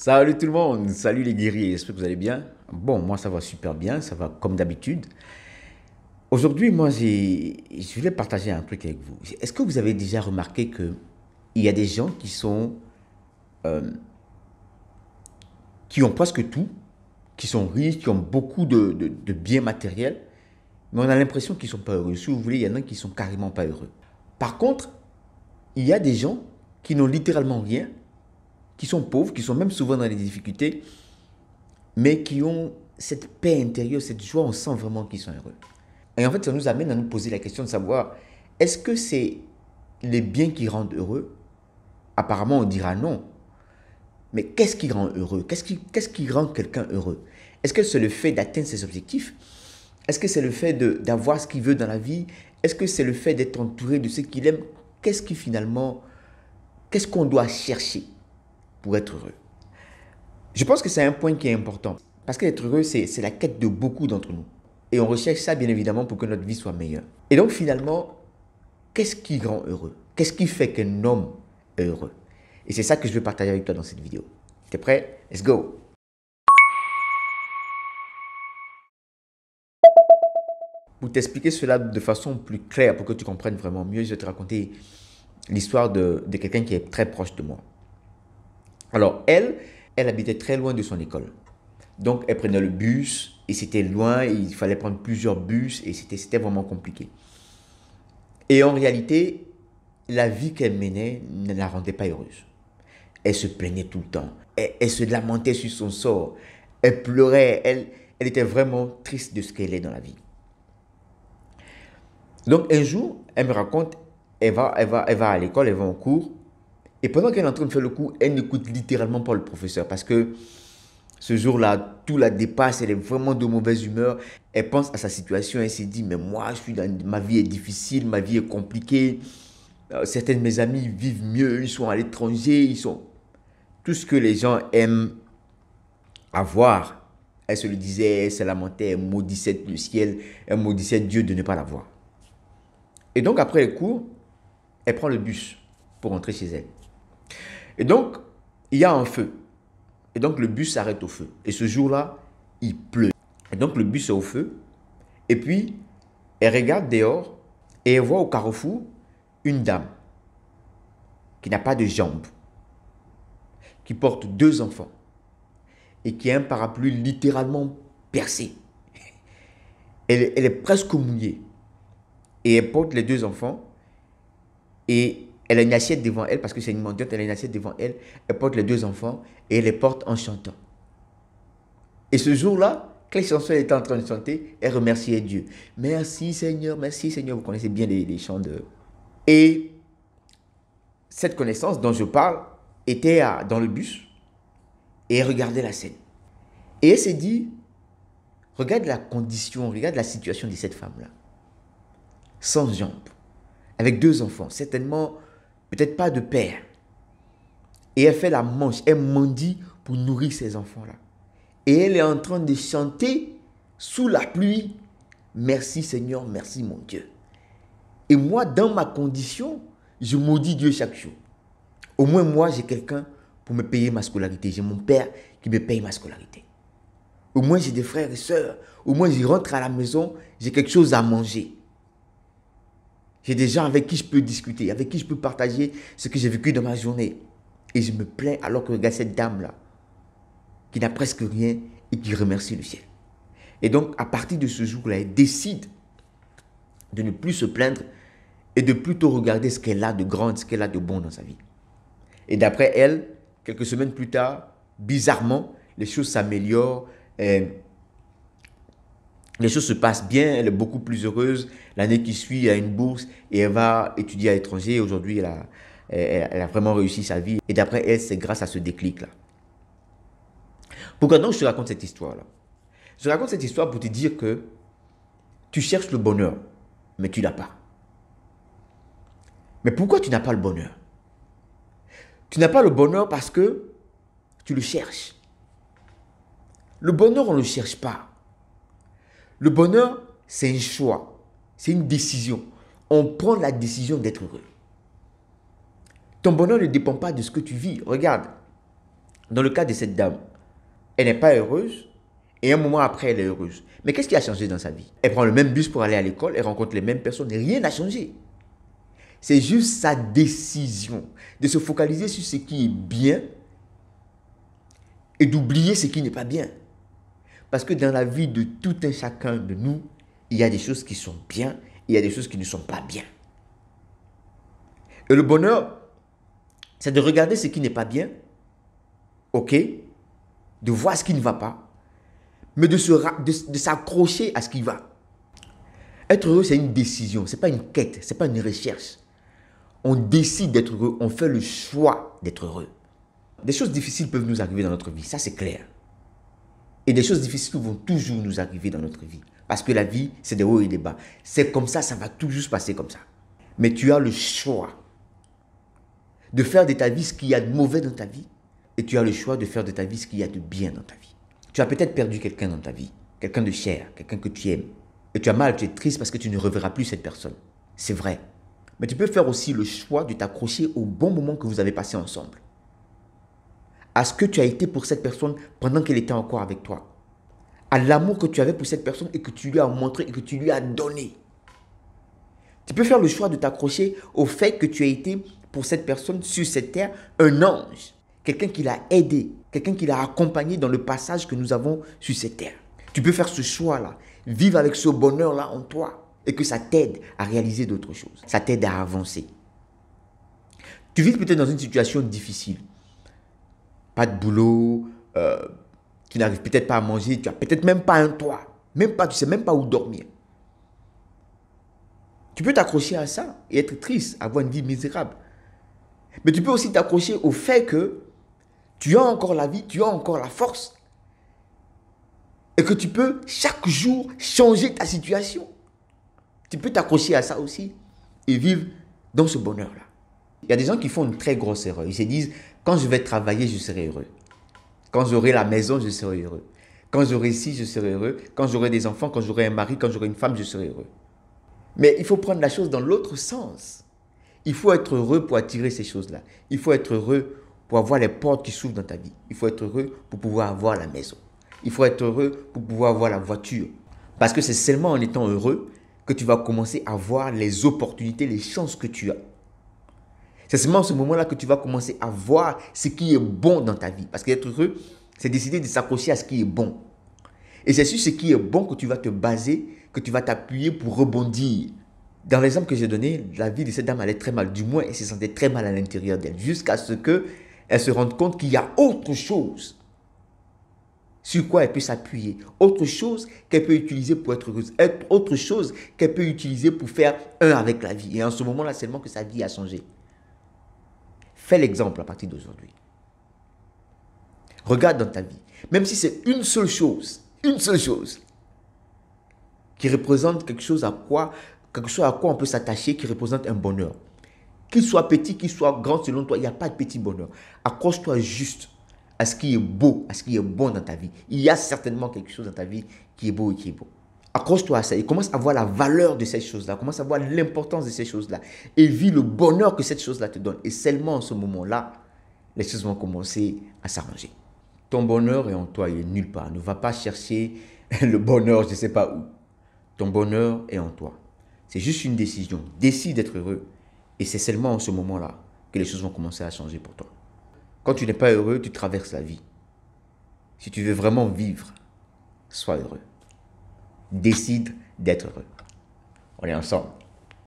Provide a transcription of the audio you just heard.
Salut tout le monde, salut les guerriers, j'espère que vous allez bien. Bon, moi ça va super bien, ça va comme d'habitude. Aujourd'hui, je voulais partager un truc avec vous. Est-ce que vous avez déjà remarqué que il y a des gens qui ont presque tout, qui sont riches, qui ont beaucoup de biens matériels, mais on a l'impression qu'ils sont pas heureux. Si vous voulez, il y en a qui sont carrément pas heureux. Par contre, il y a des gens qui n'ont littéralement rien, qui sont pauvres, qui sont même souvent dans des difficultés, mais qui ont cette paix intérieure, cette joie, on sent vraiment qu'ils sont heureux. Et en fait, ça nous amène à nous poser la question de savoir, est-ce que c'est les biens qui rendent heureux? Apparemment, on dira non. Mais qu'est-ce qui rend heureux? Qu'est-ce qui rend quelqu'un heureux? Est-ce que c'est le fait d'atteindre ses objectifs? Est-ce que c'est le fait d'avoir ce qu'il veut dans la vie? Est-ce que c'est le fait d'être entouré de ceux qu'il aime? Qu'est-ce qui finalement, qu'est-ce qu'on doit chercher pour être heureux? Je pense que c'est un point qui est important. Parce qu'être heureux, c'est la quête de beaucoup d'entre nous. Et on recherche ça, bien évidemment, pour que notre vie soit meilleure. Et donc, finalement, qu'est-ce qui rend heureux? Qu'est-ce qui fait qu'un homme est heureux? Et c'est ça que je veux partager avec toi dans cette vidéo. T'es prêt? Let's go! Pour t'expliquer cela de façon plus claire, pour que tu comprennes vraiment mieux, je vais te raconter l'histoire de quelqu'un qui est très proche de moi. Alors, elle habitait très loin de son école. Donc, elle prenait le bus et c'était loin, et il fallait prendre plusieurs bus et c'était vraiment compliqué. Et en réalité, la vie qu'elle menait ne la rendait pas heureuse. Elle se plaignait tout le temps. Elle se lamentait sur son sort. Elle pleurait. Elle était vraiment triste de ce qu'elle est dans la vie. Donc, un jour, elle me raconte, elle va à l'école, elle va en cours. Et pendant qu'elle est en train de faire le cours, elle n'écoute littéralement pas le professeur parce que ce jour-là, tout la dépasse, elle est vraiment de mauvaise humeur. Elle pense à sa situation, elle s'est dit, mais moi, ma vie est difficile, ma vie est compliquée. Certains de mes amis vivent mieux, ils sont à l'étranger, ils sont... Tout ce que les gens aiment avoir. Elle se le disait, elle se lamentait, elle maudissait le ciel, elle maudissait Dieu de ne pas l'avoir. Et donc, après les cours, elle prend le bus pour rentrer chez elle. Et donc, il y a un feu. Et donc, le bus s'arrête au feu. Et ce jour-là, il pleut. Et donc, le bus est au feu. Et puis, elle regarde dehors et elle voit au carrefour une dame qui n'a pas de jambes, qui porte deux enfants et qui a un parapluie littéralement percé. Elle est presque mouillée. Et elle porte les deux enfants et elle a une assiette devant elle parce que c'est une mendiante, elle a une assiette devant elle. Elle porte les deux enfants et elle les porte en chantant. Et ce jour-là, quand les chansons étaient en train de chanter, elle remerciait Dieu. Merci Seigneur, merci Seigneur. Vous connaissez bien les chants de... Et cette connaissance dont je parle était dans le bus et elle regardait la scène. Et elle s'est dit, regarde la condition, regarde la situation de cette femme-là. Sans jambes, avec deux enfants, certainement peut-être pas de père. Et elle fait la manche, elle mendie pour nourrir ses enfants-là. Et elle est en train de chanter sous la pluie. Merci Seigneur, merci mon Dieu. Et moi, dans ma condition, je maudis Dieu chaque jour. Au moins, moi, j'ai quelqu'un pour me payer ma scolarité. J'ai mon père qui me paye ma scolarité. Au moins, j'ai des frères et sœurs. Au moins, je rentre à la maison, j'ai quelque chose à manger. J'ai des gens avec qui je peux discuter, avec qui je peux partager ce que j'ai vécu dans ma journée. Et je me plains alors que regarde cette dame-là, qui n'a presque rien et qui remercie le ciel. Et donc, à partir de ce jour-là, elle décide de ne plus se plaindre et de plutôt regarder ce qu'elle a de grand, ce qu'elle a de bon dans sa vie. Et d'après elle, quelques semaines plus tard, bizarrement, les choses s'améliorent, les choses se passent bien, elle est beaucoup plus heureuse. L'année qui suit, elle a une bourse et elle va étudier à l'étranger. Aujourd'hui, elle a vraiment réussi sa vie. Et d'après elle, c'est grâce à ce déclic-là. Pourquoi donc je te raconte cette histoire-là? Je te raconte cette histoire pour te dire que tu cherches le bonheur, mais tu ne l'as pas. Mais pourquoi tu n'as pas le bonheur? Tu n'as pas le bonheur parce que tu le cherches. Le bonheur, on ne le cherche pas. Le bonheur, c'est un choix, c'est une décision. On prend la décision d'être heureux. Ton bonheur ne dépend pas de ce que tu vis. Regarde, Dans le cas de cette dame, elle n'est pas heureuse et un moment après, elle est heureuse. Mais qu'est-ce qui a changé dans sa vie? Elle prend le même bus pour aller à l'école, elle rencontre les mêmes personnes et rien n'a changé. C'est juste sa décision de se focaliser sur ce qui est bien et d'oublier ce qui n'est pas bien. Parce que dans la vie de tout un chacun de nous, il y a des choses qui sont bien et il y a des choses qui ne sont pas bien. Et le bonheur, c'est de regarder ce qui n'est pas bien, ok, de voir ce qui ne va pas, mais de s'accrocher à ce qui va. Être heureux, c'est une décision, ce n'est pas une quête, ce n'est pas une recherche. On décide d'être heureux, on fait le choix d'être heureux. Des choses difficiles peuvent nous arriver dans notre vie, ça c'est clair. Et des choses difficiles vont toujours nous arriver dans notre vie. Parce que la vie, c'est des hauts et des bas. C'est comme ça va toujours se passer comme ça. Mais tu as le choix de faire de ta vie ce qu'il y a de mauvais dans ta vie. Et tu as le choix de faire de ta vie ce qu'il y a de bien dans ta vie. Tu as peut-être perdu quelqu'un dans ta vie. Quelqu'un de cher, quelqu'un que tu aimes. Et tu as mal, tu es triste parce que tu ne reverras plus cette personne. C'est vrai. Mais tu peux faire aussi le choix de t'accrocher au bon moment que vous avez passé ensemble. À ce que tu as été pour cette personne pendant qu'elle était encore avec toi. À l'amour que tu avais pour cette personne et que tu lui as montré et que tu lui as donné. Tu peux faire le choix de t'accrocher au fait que tu as été pour cette personne sur cette terre un ange. Quelqu'un qui l'a aidé, quelqu'un qui l'a accompagné dans le passage que nous avons sur cette terre. Tu peux faire ce choix-là, vivre avec ce bonheur-là en toi et que ça t'aide à réaliser d'autres choses. Ça t'aide à avancer. Tu vis peut-être dans une situation difficile. Pas de boulot, tu n'arrives peut-être pas à manger, tu n'as peut-être même pas un toit, même pas, tu ne sais même pas où dormir. Tu peux t'accrocher à ça et être triste, avoir une vie misérable. Mais tu peux aussi t'accrocher au fait que tu as encore la vie, tu as encore la force et que tu peux chaque jour changer ta situation. Tu peux t'accrocher à ça aussi et vivre dans ce bonheur-là. Il y a des gens qui font une très grosse erreur. Ils se disent, quand je vais travailler, je serai heureux. Quand j'aurai la maison, je serai heureux. Quand j'aurai ci, je serai heureux. Quand j'aurai des enfants, quand j'aurai un mari, quand j'aurai une femme, je serai heureux. Mais il faut prendre la chose dans l'autre sens. Il faut être heureux pour attirer ces choses-là. Il faut être heureux pour avoir les portes qui s'ouvrent dans ta vie. Il faut être heureux pour pouvoir avoir la maison. Il faut être heureux pour pouvoir avoir la voiture. Parce que c'est seulement en étant heureux que tu vas commencer à voir les opportunités, les chances que tu as. C'est seulement à ce moment-là que tu vas commencer à voir ce qui est bon dans ta vie. Parce qu'être heureux, c'est décider de s'accrocher à ce qui est bon. Et c'est sur ce qui est bon que tu vas te baser, que tu vas t'appuyer pour rebondir. Dans l'exemple que j'ai donné, la vie de cette dame allait très mal. Du moins, elle se sentait très mal à l'intérieur d'elle. Jusqu'à ce qu'elle se rende compte qu'il y a autre chose sur quoi elle peut s'appuyer. Autre chose qu'elle peut utiliser pour être heureuse. Autre chose qu'elle peut utiliser pour faire un avec la vie. Et en ce moment-là, seulement que sa vie a changé. Fais l'exemple à partir d'aujourd'hui. Regarde dans ta vie. Même si c'est une seule chose qui représente quelque chose à quoi on peut s'attacher, qui représente un bonheur. Qu'il soit petit, qu'il soit grand selon toi, il n'y a pas de petit bonheur. Accroche-toi juste à ce qui est beau, à ce qui est bon dans ta vie. Il y a certainement quelque chose dans ta vie qui est beau et qui est beau. Accroche-toi à ça et commence à voir la valeur de ces choses-là, commence à voir l'importance de ces choses-là et vis le bonheur que cette chose-là te donne. Et seulement en ce moment-là, les choses vont commencer à s'arranger. Ton bonheur est en toi, il est nulle part. Ne va pas chercher le bonheur, je ne sais pas où. Ton bonheur est en toi. C'est juste une décision. Décide d'être heureux. Et c'est seulement en ce moment-là que les choses vont commencer à changer pour toi. Quand tu n'es pas heureux, tu traverses la vie. Si tu veux vraiment vivre, sois heureux. Décide d'être heureux. On est ensemble.